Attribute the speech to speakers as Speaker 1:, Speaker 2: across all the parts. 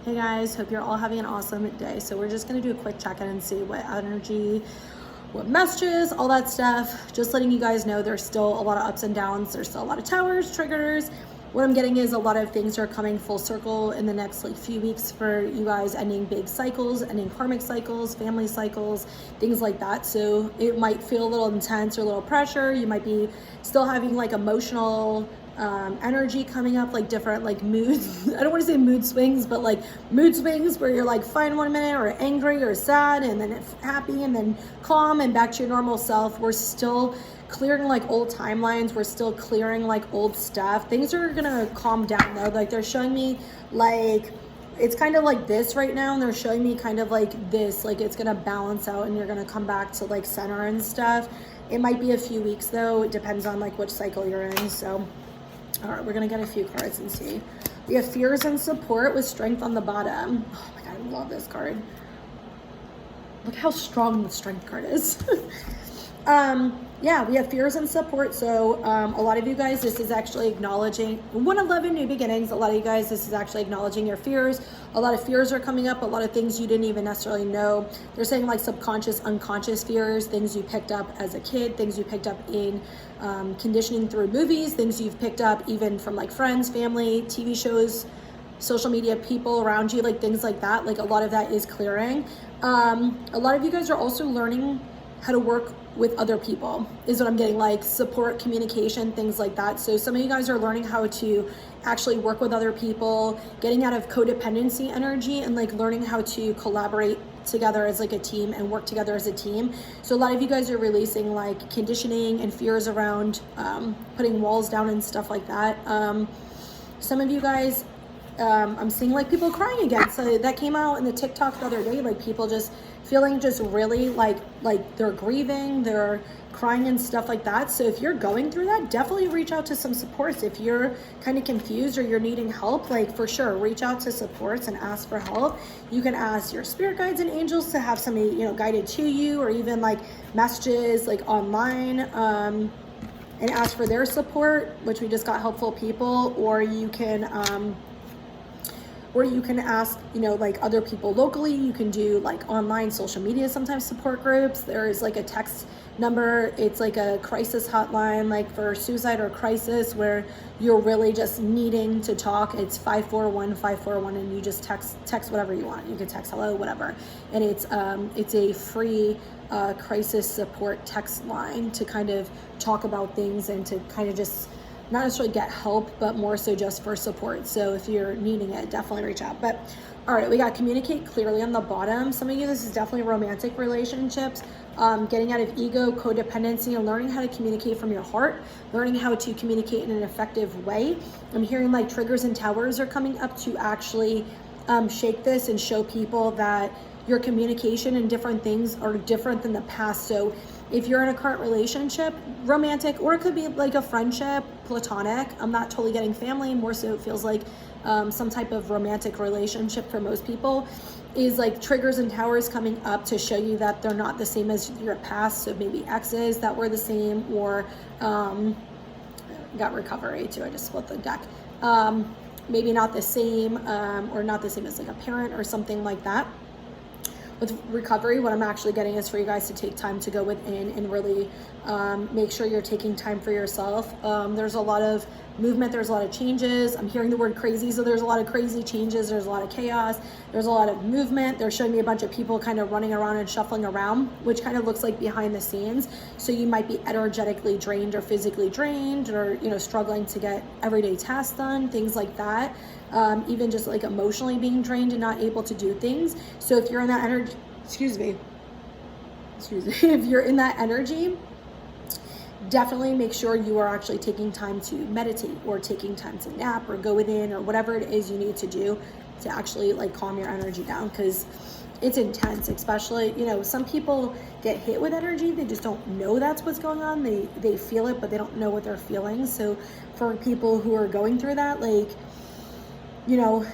Speaker 1: Hey guys, hope you're all having an awesome day. So we're just gonna do a quick check-in and see what energy, what messages, all that stuff. Just letting you guys know there's still a lot of ups and downs. There's still a lot of towers, triggers. What I'm getting is a lot of things are coming full circle in the next few weeks for you guys, ending big cycles, ending karmic cycles, family cycles, things like that. So it might feel a little intense or a little pressure. You might be still having emotional energy coming up, different moods. I don't want to say mood swings, but mood swings where you're fine one minute or angry or sad and then happy and then calm and back to your normal self. We're still clearing old timelines. We're still clearing old stuff. Things are gonna calm down though. They're showing me it's kind of like this right now, and they're showing me kind of this, it's gonna balance out and you're gonna come back to center and stuff. It might be a few weeks though. It depends on which cycle you're in. So all right, we're gonna get a few cards and see. We have fears and support with strength on the bottom. Oh my God, I love this card. Look how strong the strength card is. Yeah, we have fears and support. So a lot of you guys, this is actually acknowledging 111 new beginnings. A lot of you guys, this is actually acknowledging your fears. A lot of fears are coming up, a lot of things you didn't even necessarily know. They're saying subconscious, unconscious fears, things you picked up as a kid, things you picked up in conditioning through movies, things you've picked up even from friends, family, TV shows, social media, people around you, things like that. A lot of that is clearing. A lot of you guys are also learning how to work with other people is what I'm getting, support, communication, things like that. So some of you guys are learning how to actually work with other people, getting out of codependency energy and learning how to collaborate together as a team and work together as a team. So a lot of you guys are releasing conditioning and fears around putting walls down and stuff like that. Some of you guys, I'm seeing people crying again. So that came out in the TikTok the other day, people just feeling just really they're grieving, they're crying and stuff like that. So if you're going through that, definitely reach out to some supports. If you're kind of confused or you're needing help, for sure, reach out to supports and ask for help. You can ask your spirit guides and angels to have somebody, guided to you, or even messages online, and ask for their support, which we just got helpful people, or you can ask, other people locally. You can do online social media, sometimes support groups. There is a text number. It's a crisis hotline, for suicide or crisis, where you're really just needing to talk. It's 541-541, and you just text whatever you want. You can text hello, whatever. And it's a free crisis support text line to kind of talk about things and to kind of just not necessarily get help, but more so just for support. So if you're needing it, definitely reach out. But all right, we got communicate clearly on the bottom. Some of you, this is definitely romantic relationships, getting out of ego, codependency, and learning how to communicate from your heart, learning how to communicate in an effective way. I'm hearing triggers and towers are coming up to actually shake this and show people that your communication and different things are different than the past. So if you're in a current relationship, romantic, or it could be a friendship, platonic, I'm not totally getting family, more so it feels some type of romantic relationship for most people, is triggers and towers coming up to show you that they're not the same as your past. So maybe exes that were the same, or got recovery too, I just split the deck. Maybe not the same, or not the same as a parent or something like that. With recovery, what I'm actually getting is for you guys to take time to go within and really make sure you're taking time for yourself. There's a lot of movement, there's a lot of changes. I'm hearing the word crazy, so there's a lot of crazy changes, there's a lot of chaos, there's a lot of movement. They're showing me a bunch of people kind of running around and shuffling around, which kind of looks like behind the scenes. So you might be energetically drained or physically drained, or struggling to get everyday tasks done, things like that. Even just emotionally being drained and not able to do things. So if you're in that energy, if you're in that energy, definitely make sure you are actually taking time to meditate, or taking time to nap, or go within, or whatever it is you need to do to actually calm your energy down, because it's intense. Especially, some people get hit with energy, they just don't know that's what's going on. They feel it, but they don't know what they're feeling. So for people who are going through that,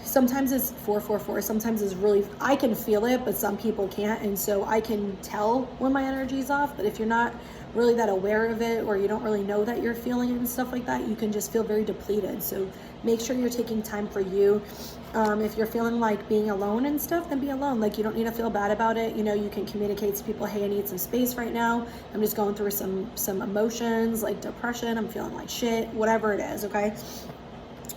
Speaker 1: sometimes it's 444, sometimes it's really, I can feel it, but some people can't. And so I can tell when my energy is off. But if you're not really that aware of it, or you don't really know that you're feeling it and stuff like that, you can just feel very depleted. So make sure you're taking time for you. If you're feeling like being alone and stuff, then be alone. Like, you don't need to feel bad about it. You know, you can communicate to people, hey, I need some space right now. I'm just going through some emotions like depression. I'm feeling like shit, whatever it is, okay?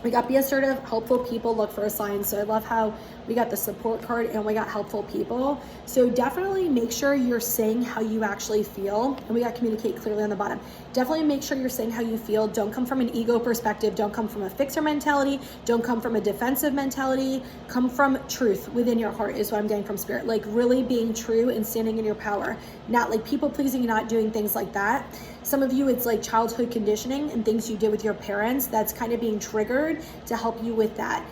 Speaker 1: We got be assertive, helpful people, look for a sign. So I love how we got the support card and we got helpful people. So definitely make sure you're saying how you actually feel. And we got communicate clearly on the bottom. Definitely make sure you're saying how you feel. Don't come from an ego perspective. Don't come from a fixer mentality. Don't come from a defensive mentality. Come from truth within your heart is what I'm getting from spirit. Like really being true and standing in your power. Not like people pleasing, not doing things like that. Some of you, it's like childhood conditioning and things you did with your parents that's kind of being triggered to help you with that.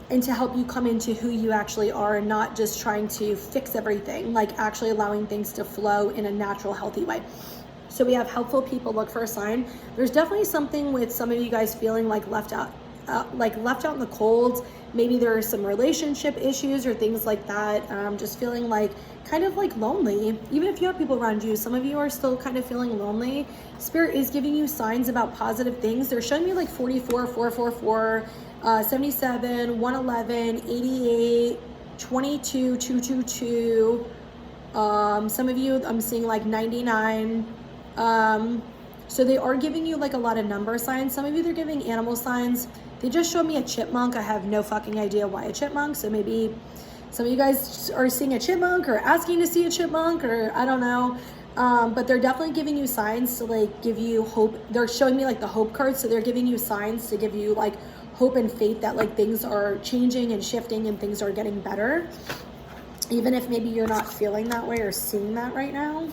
Speaker 1: And to help you come into who you actually are and not just trying to fix everything, like actually allowing things to flow in a natural, healthy way. So we have helpful people, look for a sign. There's definitely something with some of you guys feeling like left out in the cold. Maybe there are some relationship issues or things like that. Just feeling like kind of like lonely. Even if you have people around you, some of you are still kind of feeling lonely. Spirit is giving you signs about positive things. They're showing me like 44, 444, 77, 111, 88, 22, 222. Some of you, I'm seeing like 99. So they are giving you like a lot of number signs. Some of you, they're giving animal signs. They just showed me a chipmunk. I have no fucking idea why a chipmunk. So maybe some of you guys are seeing a chipmunk or asking to see a chipmunk, or I don't know. But they're definitely giving you signs to like give you hope. They're showing me like the hope card. So they're giving you signs to give you like hope and faith that like things are changing and shifting and things are getting better. Even if maybe you're not feeling that way or seeing that right now.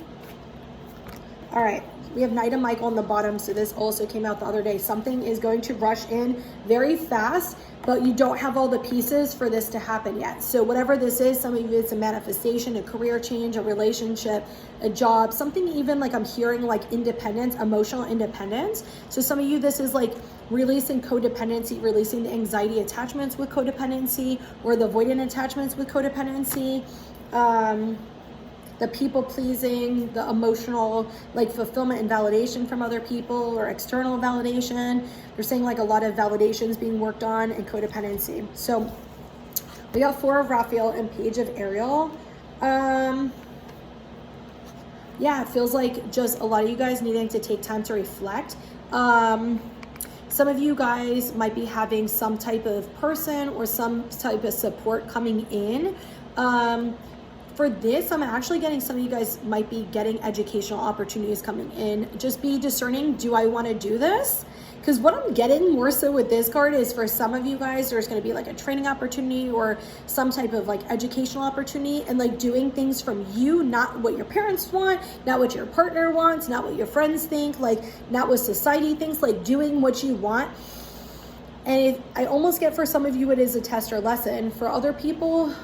Speaker 1: All right. We have Knight of Michael on the bottom, so this also came out the other day. Something is going to rush in very fast, but you don't have all the pieces for this to happen yet. So whatever this is, some of you, it's a manifestation, a career change, a relationship, a job, something even like I'm hearing like independence, emotional independence. So some of you, this is like releasing codependency, releasing the anxiety attachments with codependency, or the avoidant attachments with codependency. The people pleasing, the emotional like fulfillment and validation from other people or external validation. They're saying like a lot of validations being worked on and codependency. So we got 4 of Raphael and Page of Ariel. Yeah, it feels like just a lot of you guys needing to take time to reflect. Some of you guys might be having some type of person or some type of support coming in. For this, I'm actually getting some of you guys might be getting educational opportunities coming in. Just be discerning, do I want to do this? Because what I'm getting more so with this card is for some of you guys, there's going to be like a training opportunity or some type of like educational opportunity, and like doing things from you, not what your parents want, not what your partner wants, not what your friends think, like not what society thinks, like doing what you want. And I almost get for some of you, it is a test or lesson. For other people,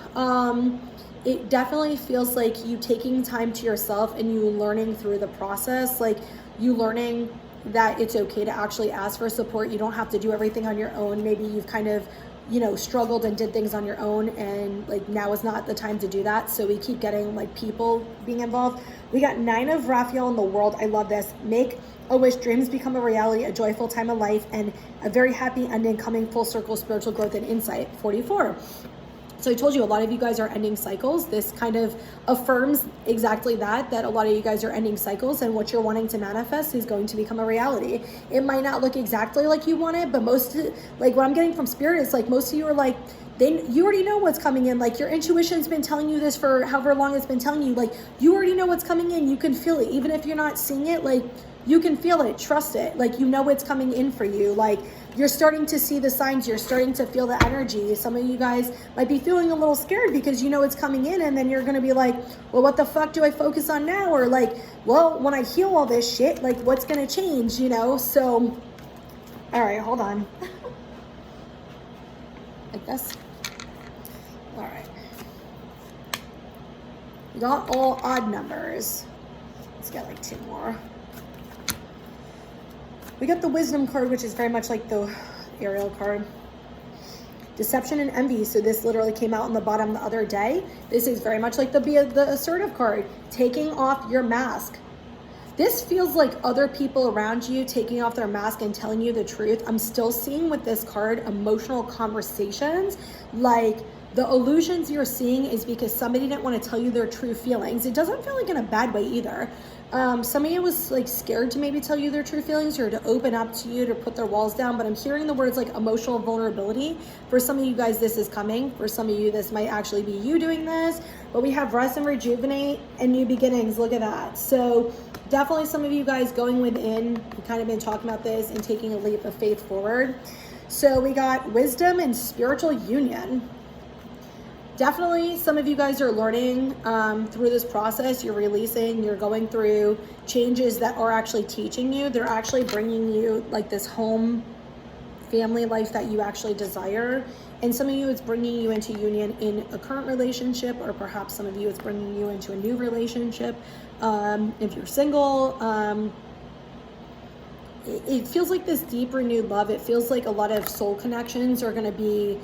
Speaker 1: it definitely feels like you taking time to yourself and you learning through the process, like you learning that it's okay to actually ask for support. You don't have to do everything on your own. Maybe you've kind of, you know, struggled and did things on your own, and like now is not the time to do that. So we keep getting like people being involved. We got 9 of Raphael in the world. I love this. Make a wish, dreams become a reality, a joyful time of life, and a very happy ending coming full circle, spiritual growth and insight. 44. So I told you a lot of you guys are ending cycles. This kind of affirms exactly that a lot of you guys are ending cycles, and what you're wanting to manifest is going to become a reality. It might not look exactly like you want it, but most, like what I'm getting from spirit is like most of you are like, you already know what's coming in. Like your intuition's been telling you this for however long it's been telling you. Like you already know what's coming in. You can feel it. Even if you're not seeing it, like you can feel it. Trust it. Like you know what's coming in for you. Like you're starting to see the signs. You're starting to feel the energy. Some of you guys might be feeling a little scared because you know it's coming in, and then you're going to be like, well, what the fuck do I focus on now? Or like, well, when I heal all this shit, like what's going to change, you know? So, all right, hold on. Like this. All right. We got all odd numbers. Let's get like 2 more. We got the Wisdom card, which is very much like the Ariel card. Deception and envy. So this literally came out on the bottom the other day. This is very much like the assertive card. Taking off your mask. This feels like other people around you taking off their mask and telling you the truth. I'm still seeing with this card emotional conversations. Like the illusions you're seeing is because somebody didn't want to tell you their true feelings. It doesn't feel like in a bad way either. Some of you was like scared to maybe tell you their true feelings or to open up to you, to put their walls down, but I'm hearing the words like emotional vulnerability. For some of you guys, this is coming. For some of you, this might actually be you doing this, but we have rest and rejuvenate and new beginnings. Look at that. So definitely some of you guys going within, we've kind of been talking about this and taking a leap of faith forward. So we got wisdom and spiritual union. Definitely some of you guys are learning through this process. You're releasing, you're going through changes that are actually teaching you. They're actually bringing you like this home family life that you actually desire. And some of you, it's bringing you into union in a current relationship, or perhaps some of you, it's bringing you into a new relationship. If you're single, it feels like this deep renewed love. It feels like a lot of soul connections are going to be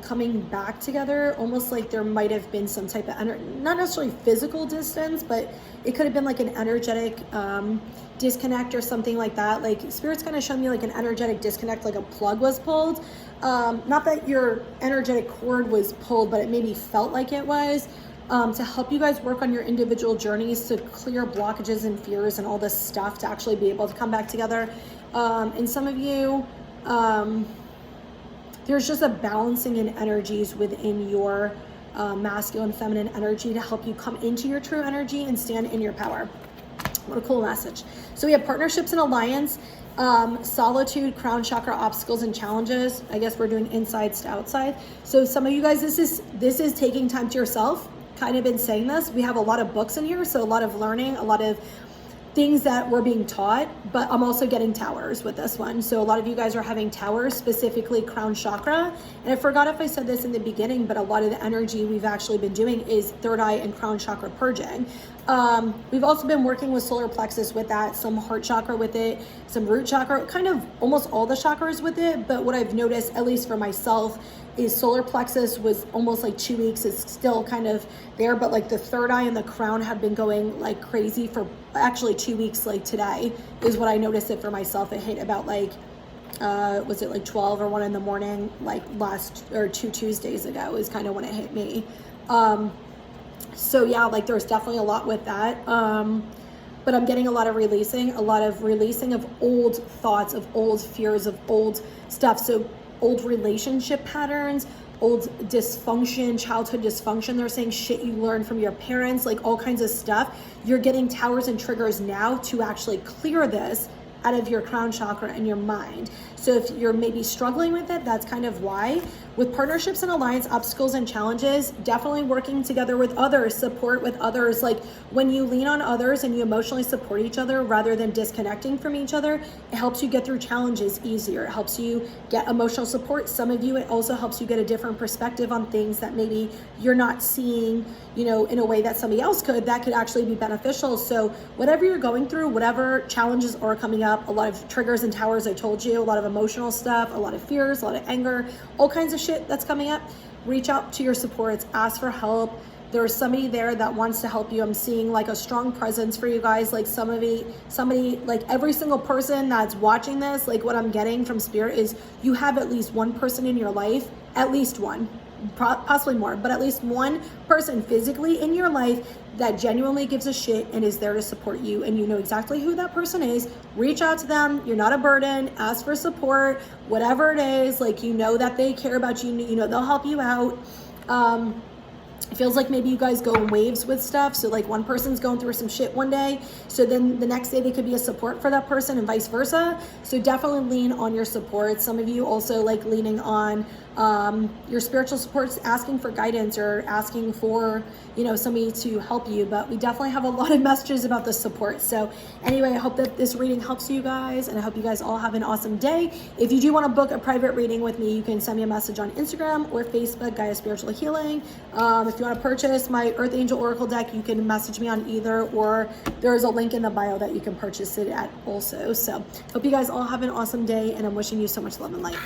Speaker 1: coming back together, almost like there might have been some type of not necessarily physical distance, but it could have been like an energetic disconnect or something like that. Like Spirit's kind of showing me like an energetic disconnect, like a plug was pulled. Not that your energetic cord was pulled, but it maybe felt like it was, to help you guys work on your individual journeys, to clear blockages and fears and all this stuff, to actually be able to come back together. And some of you, there's just a balancing in energies within your masculine, feminine energy to help you come into your true energy and stand in your power. What a cool message. So we have partnerships and alliance, solitude, crown chakra, obstacles and challenges. I guess we're doing inside to outside. So some of you guys, this is taking time to yourself. Kind of been saying this. We have a lot of books in here, so a lot of learning, a lot of things that we're being taught, but I'm also getting towers with this one. So a lot of you guys are having towers, specifically crown chakra. And I forgot if I said this in the beginning, but a lot of the energy we've actually been doing is third eye and crown chakra purging. We've also been working with solar plexus with that, some heart chakra with it, some root chakra, kind of almost all the chakras with it. But what I've noticed, at least for myself, is solar plexus was almost like 2 weeks. It's still kind of there, but like the third eye and the crown have been going like crazy for actually 2 weeks. Like today is what I noticed it for myself. It hit about like, was it like 12 or 1 in the morning, like last or 2 Tuesdays ago is kind of when it hit me. So yeah, like there's definitely a lot with that. But I'm getting a lot of releasing of old thoughts, of old fears, of old stuff. So old relationship patterns, old dysfunction, childhood dysfunction. They're saying shit you learned from your parents, like all kinds of stuff. You're getting towers and triggers now to actually clear this out of your crown chakra and your mind. So if you're maybe struggling with it, that's kind of why. With partnerships and alliance, obstacles and challenges, definitely working together with others, support with others. Like when you lean on others and you emotionally support each other rather than disconnecting from each other, it helps you get through challenges easier. It helps you get emotional support. Some of you, it also helps you get a different perspective on things that maybe you're not seeing, you know, in a way that somebody else could, that could actually be beneficial. So whatever you're going through, whatever challenges are coming up, a lot of triggers and towers, I told you, a lot of emotional stuff, a lot of fears, a lot of anger, all kinds of shit that's coming up, reach out to your supports, ask for help. There's somebody there that wants to help you. I'm seeing like a strong presence for you guys, like somebody, like every single person that's watching this, like what I'm getting from Spirit is you have at least one person in your life, at least one, possibly more, but at least one person physically in your life that genuinely gives a shit and is there to support you, and you know exactly who that person is. Reach out to them. You're not a burden. Ask for support, whatever it is. Like, you know that they care about you. You know they'll help you out. It feels like maybe you guys go in waves with stuff. So like one person's going through some shit one day, so then the next day they could be a support for that person and vice versa. So definitely lean on your support. Some of you also like leaning on your spiritual supports, asking for guidance or asking for, you know, somebody to help you. But we definitely have a lot of messages about the support. So anyway, I hope that this reading helps you guys, and I hope you guys all have an awesome day. If you do want to book a private reading with me, you can send me a message on Instagram or Facebook, Gaia Spiritual Healing. If you want to purchase my Earth Angel Oracle deck, you can message me on either, or there's a link in the bio that you can purchase it at also. So hope you guys all have an awesome day, and I'm wishing you so much love and light.